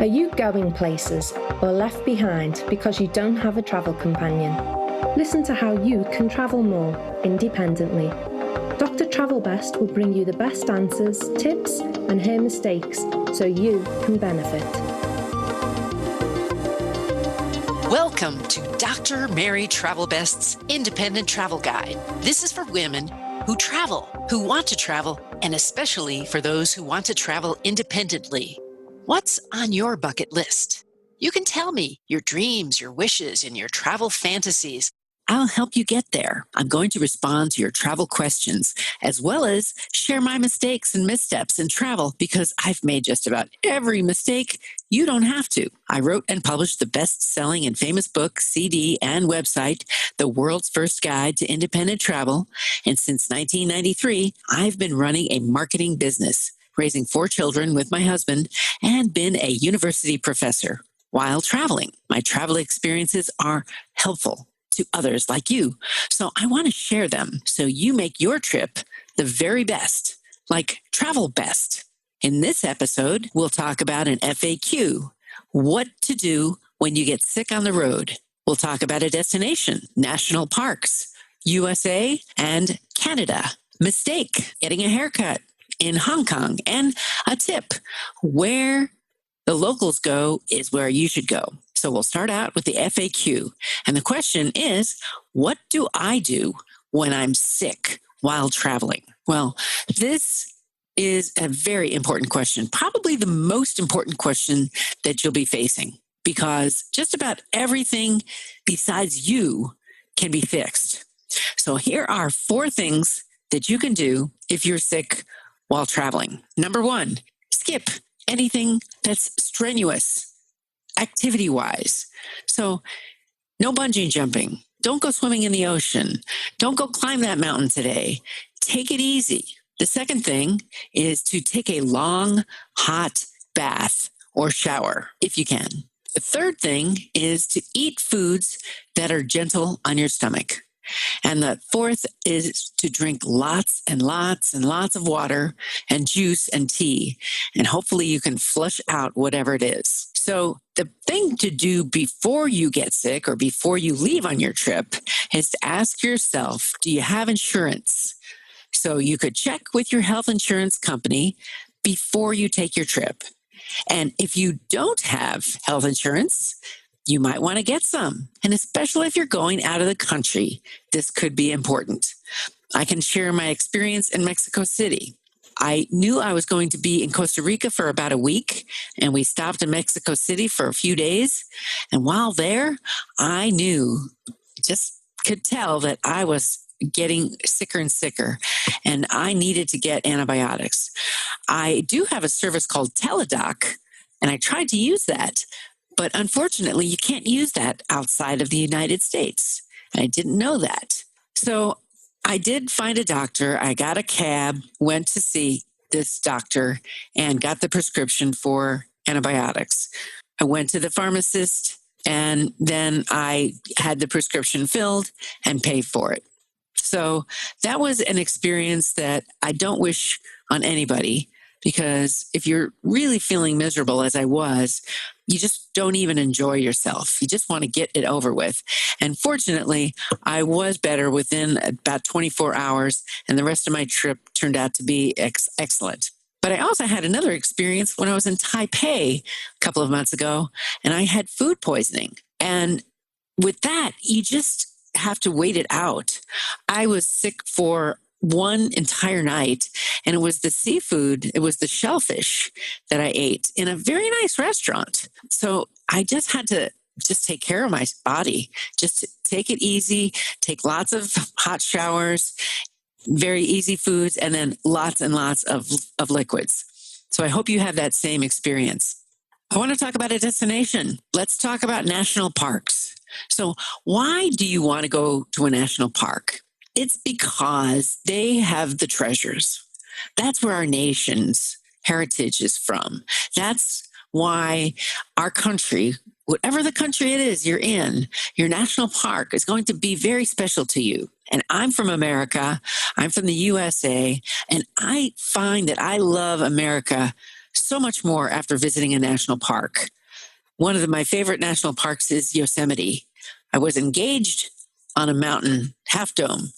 Are you going places or left behind because you don't have a travel companion? Listen to how you can travel more independently. Dr. Travel Best will bring you the best answers, tips, and hear mistakes so you can benefit. Welcome to Dr. Mary Travel Best's Independent Travel Guide. This is for women who travel, who want to travel, and especially for those who want to travel independently. What's on your bucket list? You can tell me your dreams, your wishes, and your travel fantasies. I'll help you get there. I'm going to respond to your travel questions, as well as share my mistakes and missteps in travel, because I've made just about every mistake. You don't have to. I wrote and published the best-selling and famous book, CD, and website, The World's First Guide to Independent Travel. And since 1993, I've been running a marketing business, raising 4 children with my husband, and been a university professor while traveling. My travel experiences are helpful to others like you, so I want to share them so you make your trip the very best, like travel best. In this episode, we'll talk about an FAQ, what to do when you get sick on the road. We'll talk about a destination, national parks, USA and Canada, mistake, getting a haircut in Hong Kong, and a tip, where the locals go is where you should go. So we'll start out with the FAQ. And the question is, what do I do when I'm sick while traveling? Well, this is a very important question, probably the most important question that you'll be facing, because just about everything besides you can be fixed. So here are 4 things that you can do if you're sick while traveling. Number 1, skip anything that's strenuous, activity-wise. So no bungee jumping. Don't go swimming in the ocean. Don't go climb that mountain today. Take it easy. The second thing is to take a long, hot bath or shower if you can. The third thing is to eat foods that are gentle on your stomach. And the fourth is to drink lots and lots and lots of water and juice and tea. And hopefully you can flush out whatever it is. So the thing to do before you get sick or before you leave on your trip is to ask yourself, do you have insurance? So you could check with your health insurance company before you take your trip. And if you don't have health insurance, you might want to get some. And especially if you're going out of the country, this could be important. I can share my experience in Mexico City. I knew I was going to be in Costa Rica for about a week, and we stopped in Mexico City for a few days. And while there, I just could tell that I was getting sicker and sicker, and I needed to get antibiotics. I do have a service called Teledoc, and I tried to use that. But unfortunately, you can't use that outside of the United States. I didn't know that. So I did find a doctor. I got a cab, went to see this doctor, and got the prescription for antibiotics. I went to the pharmacist, and then I had the prescription filled and paid for it. So that was an experience that I don't wish on anybody, because if you're really feeling miserable, as I was, you just don't even enjoy yourself. You just want to get it over with. And fortunately, I was better within about 24 hours, and the rest of my trip turned out to be excellent. But I also had another experience when I was in Taipei a couple of months ago, and I had food poisoning. And with that, you just have to wait it out. I was sick for one entire night, and it was the seafood, it was the shellfish that I ate in a very nice restaurant. So I just had to take care of my body, just take it easy, take lots of hot showers, very easy foods, and then lots and lots of liquids. So I hope you have that same experience. I want to talk about a destination. Let's talk about national parks. So why do you want to go to a national park? It's because they have the treasures. That's where our nation's heritage is from. That's why our country, whatever the country it is you're in, your national park is going to be very special to you. And I'm from America. I'm from the USA. And I find that I love America so much more after visiting a national park. One of my favorite national parks is Yosemite. I was engaged on a mountain, Half Dome,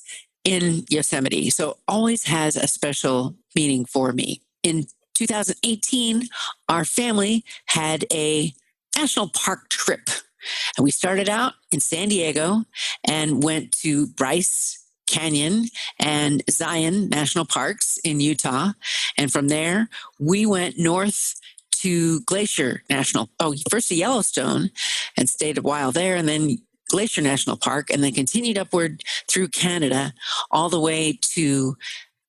in Yosemite, so always has a special meaning for me. In 2018, our family had a national park trip. And we started out in San Diego and went to Bryce Canyon and Zion National Parks in Utah. And from there, we went north to first to Yellowstone and stayed a while there, and then Glacier National Park, and then continued upward through Canada all the way to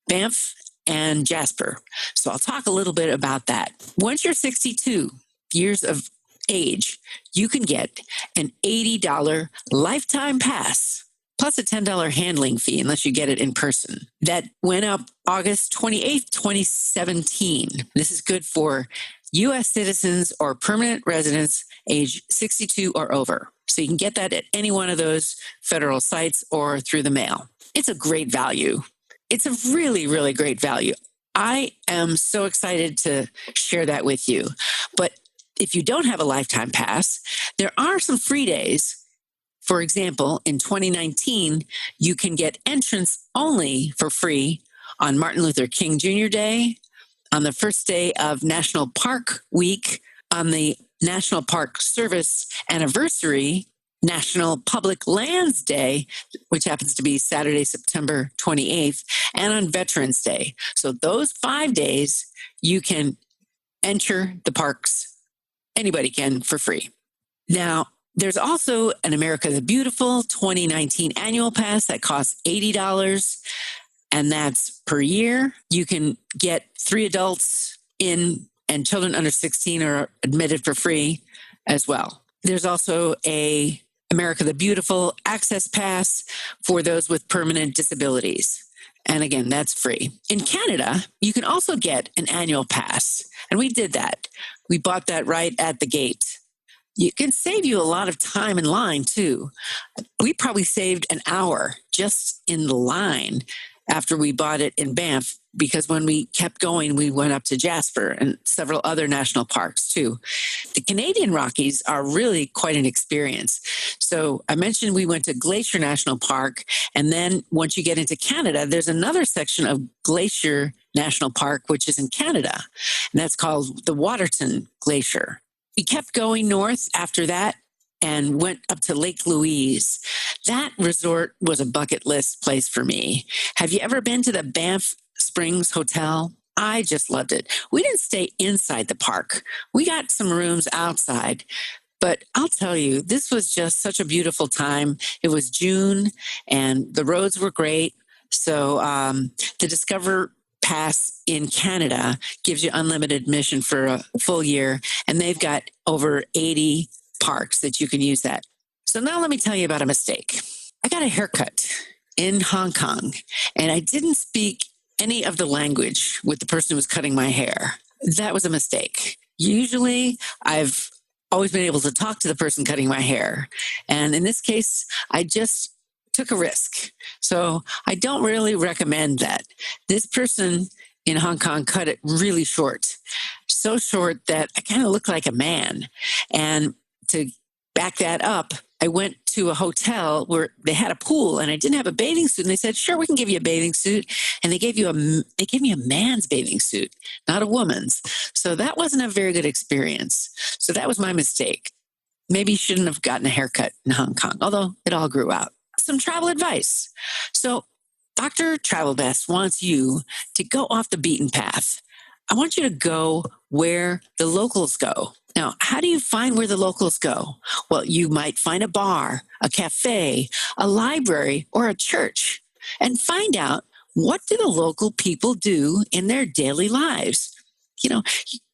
Banff and Jasper. So I'll talk a little bit about that. Once you're 62 years of age, you can get an $80 lifetime pass plus a $10 handling fee unless you get it in person. That went up August 28th, 2017. This is good for U.S. citizens or permanent residents age 62 or over. So you can get that at any one of those federal sites or through the mail. It's a great value. It's a really, really great value. I am so excited to share that with you. But if you don't have a lifetime pass, there are some free days. For example, in 2019, you can get entrance only for free on Martin Luther King Jr. Day, on the first day of National Park Week, on the National Park Service Anniversary, National Public Lands Day, which happens to be Saturday, September 28th, and on Veterans Day. So those 5 days, you can enter the parks. Anybody can for free. Now, there's also an America the Beautiful 2019 annual pass that costs $80, and that's per year. You can get 3 adults in, and children under 16 are admitted for free as well. There's also a America the Beautiful Access Pass for those with permanent disabilities. And again, that's free. In Canada, you can also get an annual pass. And we did that. We bought that right at the gate. It can save you a lot of time in line, too. We probably saved an hour just in the line after we bought it in Banff, because when we kept going, we went up to Jasper and several other national parks, too. The Canadian Rockies are really quite an experience. So I mentioned we went to Glacier National Park, and then once you get into Canada, there's another section of Glacier National Park, which is in Canada, and that's called the Waterton Glacier. We kept going north after that and went up to Lake Louise. That resort was a bucket list place for me. Have you ever been to the Banff Springs Hotel? I just loved it. We didn't stay inside the park. We got some rooms outside. But I'll tell you, this was just such a beautiful time. It was June and the roads were great. So the Discover Pass in Canada gives you unlimited admission for a full year, and they've got over 80 parks that you can use that. So now let me tell you about a mistake. I got a haircut in Hong Kong, and I didn't speak any of the language with the person who was cutting my hair. That was a mistake. Usually, I've always been able to talk to the person cutting my hair. And in this case, I just took a risk. So I don't really recommend that. This person in Hong Kong cut it really short, so short that I kind of looked like a man. And to back that up, I went to a hotel where they had a pool and I didn't have a bathing suit. And they said, sure, we can give you a bathing suit. And they gave me a man's bathing suit, not a woman's. So that wasn't a very good experience. So that was my mistake. Maybe you shouldn't have gotten a haircut in Hong Kong, although it all grew out. Some travel advice. So Dr. Travel Best wants you to go off the beaten path. I want you to go where the locals go. Now, how do you find where the locals go? Well, you might find a bar, a cafe, a library, or a church, and find out, what do the local people do in their daily lives? You know,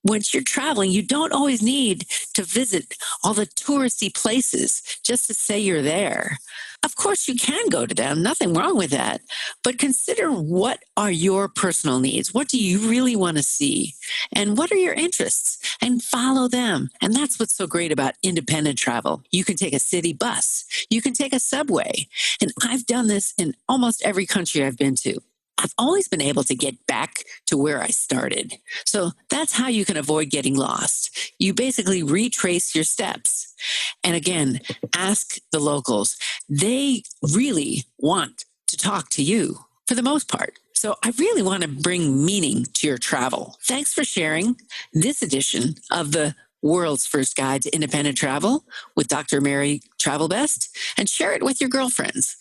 once you're traveling, you don't always need to visit all the touristy places just to say you're there. Of course, you can go to them. Nothing wrong with that. But consider, what are your personal needs? What do you really want to see? And what are your interests? And follow them. And that's what's so great about independent travel. You can take a city bus. You can take a subway. And I've done this in almost every country I've been to. I've always been able to get back to where I started. So that's how you can avoid getting lost. You basically retrace your steps. And again, ask the locals. They really want to talk to you for the most part. So I really want to bring meaning to your travel. Thanks for sharing this edition of the World's First Guide to Independent Travel with Dr. Mary Travel Best, and share it with your girlfriends.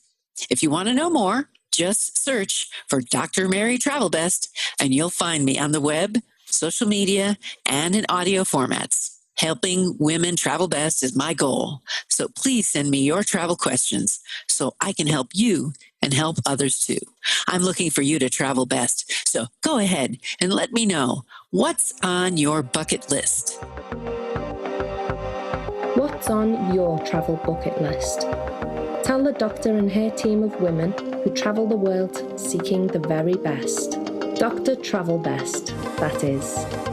If you want to know more, just search for Dr. Mary Travel Best, and you'll find me on the web, social media, and in audio formats. Helping women travel best is my goal. So please send me your travel questions so I can help you and help others too. I'm looking for you to travel best. So go ahead and let me know what's on your bucket list. What's on your travel bucket list? Tell the doctor and her team of women who travel the world seeking the very best. Dr. Travel Best, that is.